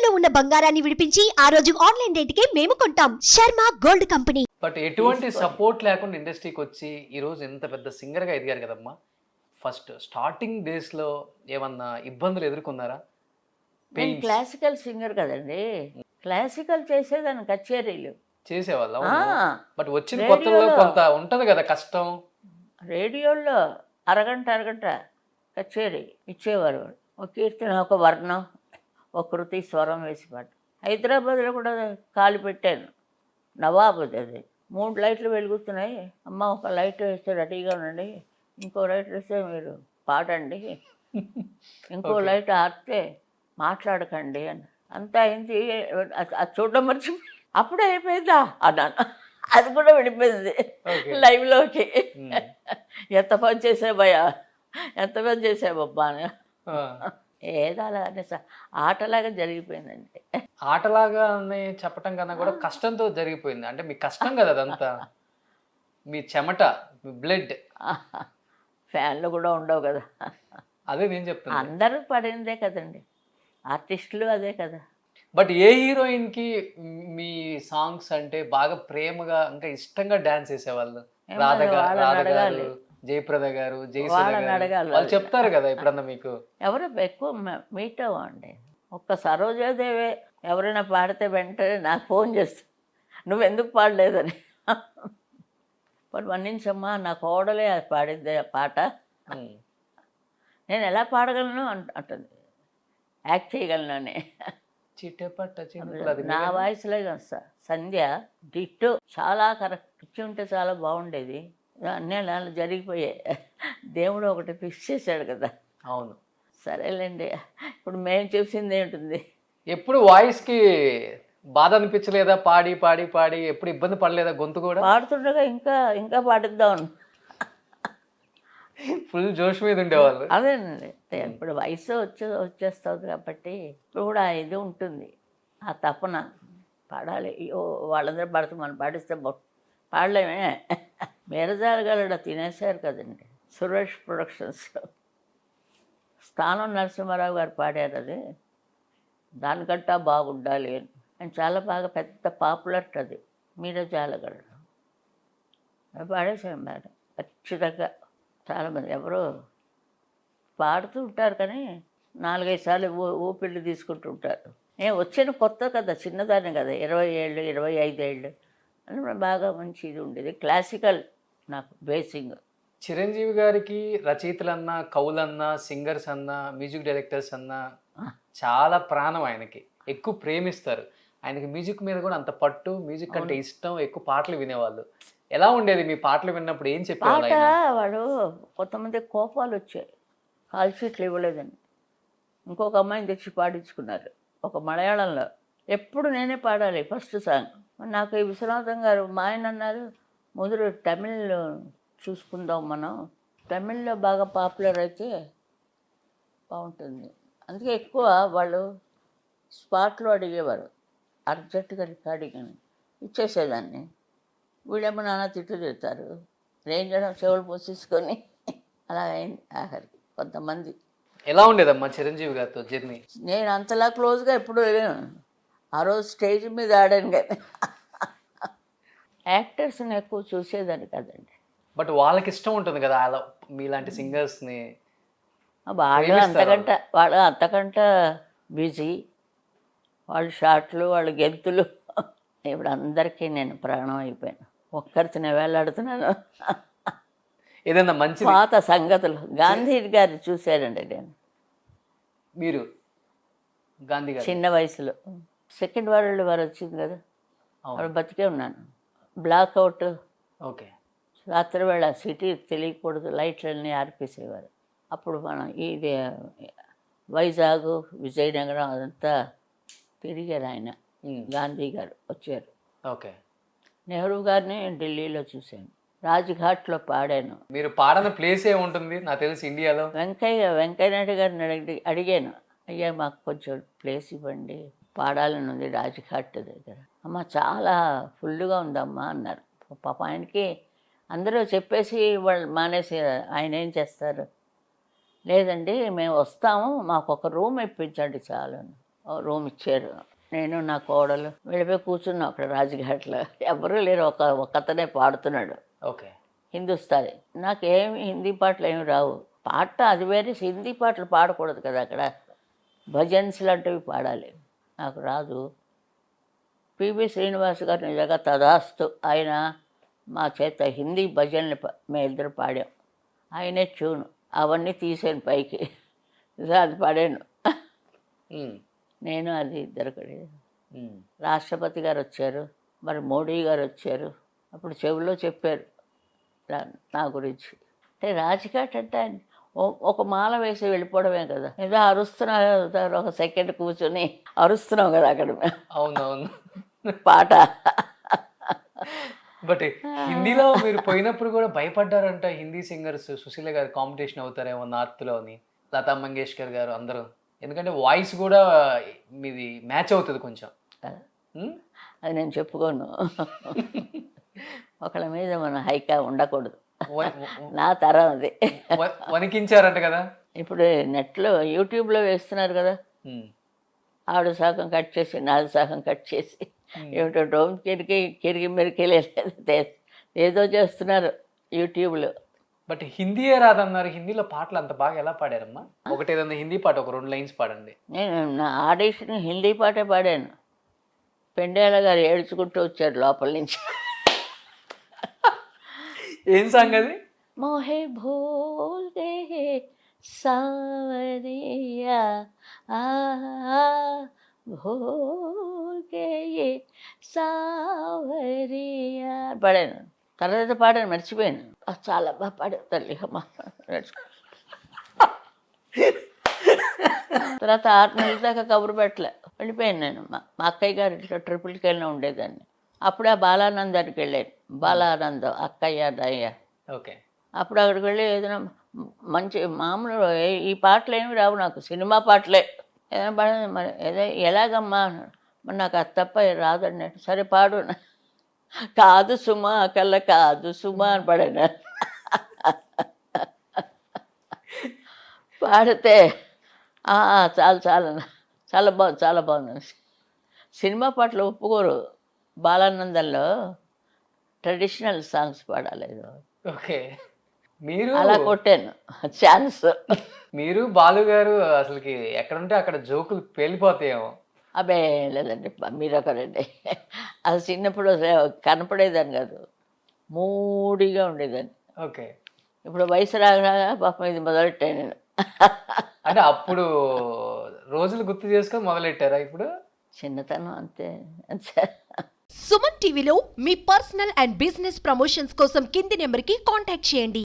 ఇంట్లో ఉన్న బంగారాన్ని విడిపించి ఆ రోజు ఆన్లైన్ రేటుకే మేము కొంటాం. Sharma gold company. బట్ ఎటువంటి సపోర్ట్ లేకుండా ఇండస్ట్రీకి వచ్చి ఈరోజు ఎంత పెద్ద సింగర్గా ఎదిగారు కదమ్మా. ఫస్ట్ స్టార్టింగ్ డేస్లో ఏమన్నా ఇబ్బందులు ఎదుర్కొన్నారా? నేను క్లాసికల్ సింగర్ కదండి, క్లాసికల్ చేసేదాన్ని కచేరీలు చేసేవాళ్ళ. ఆ, బట్ వచ్చిన కొత్తలో కొంత ఉంటది కదా కష్టం. రేడియోలో అరగంట కచేరీ ఇచ్చేవారు. ఒక కీర్తన, ఒక వర్ణం, ఒక కృతి, స్వరం వేసి పాట. హైదరాబాద్లో కూడా కాలు పెట్టాను. నవాబుది అది. 3 లైట్లు వెలుగుతున్నాయి, అమ్మ ఒక లైట్ వేస్తే రెడీగా ఉండండి, ఇంకో లైట్ వేస్తే మీరు పాడండి, ఇంకో లైట్ ఆపితే మాట్లాడకండి అని. అంతా అయింది. అది చూడడం మర్చి అప్పుడే అయిపోయిందా అన్నాను. అది కూడా విడిపోయింది లైవ్లోకి. ఎంత పని చేసావయ్యా, ఎంత పని చేసావబ్బా అని. ఏదో అలానే ఆటలాగా జరిగిపోయిందండి. ఆటలాగా అని చెప్పటం కన్నా కూడా కష్టంతో జరిగిపోయింది. అంటే మీ కష్టం కదా అదంతా, మీ చెమట, మీ బ్లడ్. ఫ్యాన్లు కూడా ఉండవు కదా. అదే నేను చెప్తాను, అందరూ పడిందే కదండి, ఆర్టిస్టులు అదే కదా. బట్ ఏ హీరోయిన్కి మీ సాంగ్స్ అంటే బాగా ప్రేమగా ఇంకా ఇష్టంగా డాన్స్ చేసేవాళ్ళు? రాధ గారు, జయప్రద గారు, జయసుధ గారు, వాళ్ళు చెప్తారు కదా ఎప్పుడన్నా మీకు? ఎవరు ఎక్కువ మీట్ అవ్వండి. ఒక్క సరోజాదేవే ఎవరైనా పాడితే వెంటనే నాకు ఫోన్ చేస్తా, నువ్వెందుకు పాడలేదని. ఇప్పుడు మన్నించమ్మా, నా కోడలే అది పాడింది ఆ పాట, నేను ఎలా పాడగలను అంటుంది, యాక్ట్ చేయగలను. నా వాయిస్లోనే వస్తా. సంధ్య డిట్టో చాలా కరెక్ట్ ఇచ్చి ఉంటే చాలా బాగుండేది. అన్నీ అలా జరిగిపోయాయి. దేవుడు ఒకటి ఫిక్స్ చేశాడు కదా. అవును, సరేలేండి. ఇప్పుడు మేము చూసింది ఏంటుంది, ఎప్పుడు వాయిస్కి బాధ అనిపించలేదా? పాడి పాడి పాడి ఎప్పుడు ఇబ్బంది పడలేదా? గొంతు కూడా పాడుతుండగా ఇంకా పాడిద్దాం ఫుల్ జోష్ మీద ఉండేవాళ్ళు. అదేనండి, ఇప్పుడు వయసు వచ్చేస్తుంది కాబట్టి ఇప్పుడు కూడా ఇది ఉంటుంది, ఆ తపన పాడాలి. వాళ్ళందరూ పాడితే మనం పాడిస్తే పాడలేమే. మేరజాలగలడ తినేశారు కదండి సురేష్ ప్రొడక్షన్స్. స్థానం నరసింహారావు గారు పాడారు అది, దానికంటా బాగుండాలి అని. చాలా బాగా పెద్ద పాపులర్ అది మీరజాలగలడ. పాడేసాం మేడం ఖచ్చితంగా. చాలామంది ఎవరో పాడుతూ ఉంటారు కానీ 4-5 సార్లు ఊపిళ్ళు తీసుకుంటూ ఉంటారు. నేను వచ్చిన కొత్త కదా, చిన్నదాన్ని కదా, 20 ఏళ్ళు 25 ఏళ్ళు అని బాగా మంచి ఇది ఉండేది. క్లాసికల్ నాకు బేసింగ్. చిరంజీవి గారికి రచయితలన్నా, కవులన్నా, సింగర్స్ అన్నా, మ్యూజిక్ డైరెక్టర్స్ అన్నా చాలా ప్రాణం. ఆయనకి ఎక్కువ ప్రేమిస్తారు. ఆయనకి మ్యూజిక్ మీద కూడా అంత పట్టు, మ్యూజిక్ అంటే ఇష్టం, ఎక్కువ పాటలు వినేవాళ్ళు. ఎలా ఉండేది మీ పాటలు విన్నప్పుడు? ఏం చెప్పేవాళ్ళు? పాట వాడు కొంతమంది కోపాలు వచ్చాయి, కాల్ షీట్లు ఇవ్వలేదని ఇంకొక అమ్మాయిని తెచ్చి పాడించుకున్నారు ఒక మలయాళంలో. ఎప్పుడు నేనే పాడాలి ఫస్ట్ సాంగ్. నాకు ఈ విశ్వనాథం గారు మా ఆయన అన్నారు, మొదలు తమిళ్ చూసుకుందాం మనం, తమిళ్లో బాగా పాపులర్ అయితే బాగుంటుంది. అందుకే ఎక్కువ వాళ్ళు స్పాట్లో అడిగేవారు, అర్జెంటుగా రికార్డింగ్ అని ఇచ్చేసేదాన్ని. వీళ్ళేమో నాన్న తిట్లు తిడతారు, రేంజడం చెవులు పోసేసుకొని అలా అయింది ఆఖరికి. కొంతమంది ఎలా ఉండేదమ్మా చిరంజీవి గారితో జర్నీ? నేను అంతలా క్లోజ్గా ఎప్పుడు వెళ్ళాను. ఆ రోజు స్టేజ్ మీద ఆడాను కానీ యాక్టర్స్ని ఎక్కువ చూసేదాన్ని కదండి. బట్ వాళ్ళకి ఇష్టం ఉంటుంది కదా అలా మీలాంటి సింగర్స్ని. వాళ్ళు అంతకంట బిజీ, వాళ్ళు షాట్లు, వాళ్ళు గెంతులు. ఇప్పుడు అందరికీ నేను ప్రాణం అయిపోయాను, ఒక్కరితోనే వేలాడుతున్నాను. ఏదైనా మంచి పాత సంగతులు గాంధీ గారు చూశారండి నేను. మీరు గాంధీ గారు చిన్న వయసులో సెకండ్ వరల్డ్ వార్ వచ్చింది కదా, వాళ్ళు బతికే ఉన్నాను. బ్లాక్అవుట్, ఓకే, రాత్రివేళ సిటీ తెలియకూడదు, లైట్లన్నీ ఆర్పేసేవారు. అప్పుడు మనం ఇది వైజాగ్, విజయనగరం అదంతా తిరిగారు ఆయన. గాంధీ గారు వచ్చారు. ఓకే, నెహ్రూ గారిని ఢిల్లీలో చూశాను, రాజ్ఘాట్లో పాడాను. మీరు పాడని ప్లేస్ ఏముంటుంది నాకు తెలిసి ఇండియాలో? వెంకయ్య నాయుడు గారిని అడిగాను, అయ్యా మాకు కొంచెం ప్లేస్ ఇవ్వండి, పాడాలని ఉంది రాజ్ఘాట్ దగ్గర. అమ్మ చాలా ఫుల్గా ఉందమ్మా అన్నారు. పాప ఆయనకి అందరూ చెప్పేసి వాళ్ళు మానేసి ఆయన ఏం చేస్తారు, లేదండి మేము వస్తాము, మాకు ఒక రూమ్ ఇప్పించండి చాలు. రూమ్ ఇచ్చారు. నేను నా కోడలు వెళ్ళిపోయి కూర్చున్నాం అక్కడ రాజ్ఘాట్లో. ఎవరూ లేరు, ఒక్కతనే పాడుతున్నాడు ఓకే. హిందుస్థానీ. నాకేమి హిందీ పాటలు ఏమి రావు. పాట అది వేరే, హిందీ పాటలు పాడకూడదు కదా అక్కడ, భజన్స్ లాంటివి పాడాలి, నాకు రాదు. పిబి శ్రీనివాస్ గారు నిజంగా తదాస్తు, ఆయన మా చేత హిందీ భజనలు మేము ఇద్దరు పాడాం. ఆయనే ట్యూన్ అవన్నీ తీసాను పైకి, అది పాడాను నేను. అది ఇద్దరు కూడా. రాష్ట్రపతి గారు వచ్చారు, మరి మోడీ గారు వచ్చారు. అప్పుడు చెవిలో చెప్పారు నా గురించి. అంటే రాజ్ఘాట్ అంటే ఆయన ఒక మాల వేసి వెళ్ళిపోవడమే కదా, ఏదో అరుస్తున్నారు, ఒక సెకండ్ కూర్చొని అరుస్తున్నాం కదా అక్కడ అవునవును పాట. బట్ హిందీలో మీరు పోయినప్పుడు కూడా భయపడ్డారంట, హిందీ సింగర్స్ సుశీల గారు కాంపిటీషన్ అవుతారేమో నార్త్లో అని, లతా మంగేష్కర్ గారు అందరూ, ఎందుకంటే వాయిస్ కూడా మీది మ్యాచ్ అవుతుంది కొంచెం. అది నేను చెప్పుకోను, ఒకళ్ళ మీద మన హైకా ఉండకూడదు, నా తరం అది. వణికించారంట కదా. ఇప్పుడు నెట్లో యూట్యూబ్లో వేస్తున్నారు కదా, ఆవిడ సగం కట్ చేసి నాది సగం కట్ చేసి ఏమిటో కిరిగి మెరికెళ్ళలేదు ఏదో చేస్తున్నారు యూట్యూబ్లో. బట్ హిందీయే రాదన్నారు, హిందీలో పాటలు అంత బాగా ఎలా పాడారమ్మా? ఒకటి ఏదన్నా హిందీ పాట ఒక 2 లైన్స్ పాడండి. నేను నా ఆడిషన్ హిందీ పాటే పాడాను. పెండేల గారు ఏడ్చుకుంటూ వచ్చారు లోపల నుంచి. ఏం సాంగ్ అది? మోహే భూల్ గే సావరియా ఆ భూల్ గే సావరియా పాడాను. తర్వాత పాడాను, మర్చిపోయాను. చాలా బాగా పాడాను తల్లి అమ్మ. తర్వాత 6 నెలల దాకా కబురు పెట్టలే, వెళ్ళిపోయాను నేను. మా అక్కయ్య గారి ఇంట్లో ట్రిపుల్కి వెళ్ళిన ఉండేదాన్ని. అప్పుడే బాలానందానికి వెళ్ళాను. బాలానందం అక్కయ్య అయ్య. ఓకే. అప్పుడు అక్కడికి వెళ్ళి ఏదైనా మంచి మామూలు ఈ పాటలు ఏమి రావు నాకు, సినిమా పాటలే ఏదైనా పాడ. మరి ఏదో ఎలాగమ్మా, మరి నాకు అది తప్ప రాదండి. సరే పాడు. కాదు సుమా కళ్ళ కాదు సుమా అని పాడాను. పాడితే చాలు చాలు, చాలా బాగుంది. సినిమా పాటలు ఒప్పుకోరు, బాలానందంలో ట్రెడిషనల్ సాంగ్స్ పాడాలి. ఓకే. మీరు అలా కొట్టాను ఛాన్స్. మీరు బాలు గారు అసలుకి ఎక్కడుంటే అక్కడ జోకులు పేలిపోతాయేమో. అబ్బే లేదండి, మీరు ఒకరండి. అది చిన్నప్పుడు కనపడేదాన్ని కాదు, మూడిగా ఉండేదాన్ని. ఓకే. ఇప్పుడు వయసు రాగా పాపం ఇది మొదలెట్టాను నేను. అంటే అప్పుడు రోజులు గుర్తు చేసుకొని మొదలెట్టారా ఇప్పుడు? చిన్నతనం అంతే. సుమన్ టీవీలో మీ పర్సనల్ అండ్ బిజినెస్ ప్రమోషన్స్ కోసం కింది నెంబర్కి కాంటాక్ట్ చేయండి.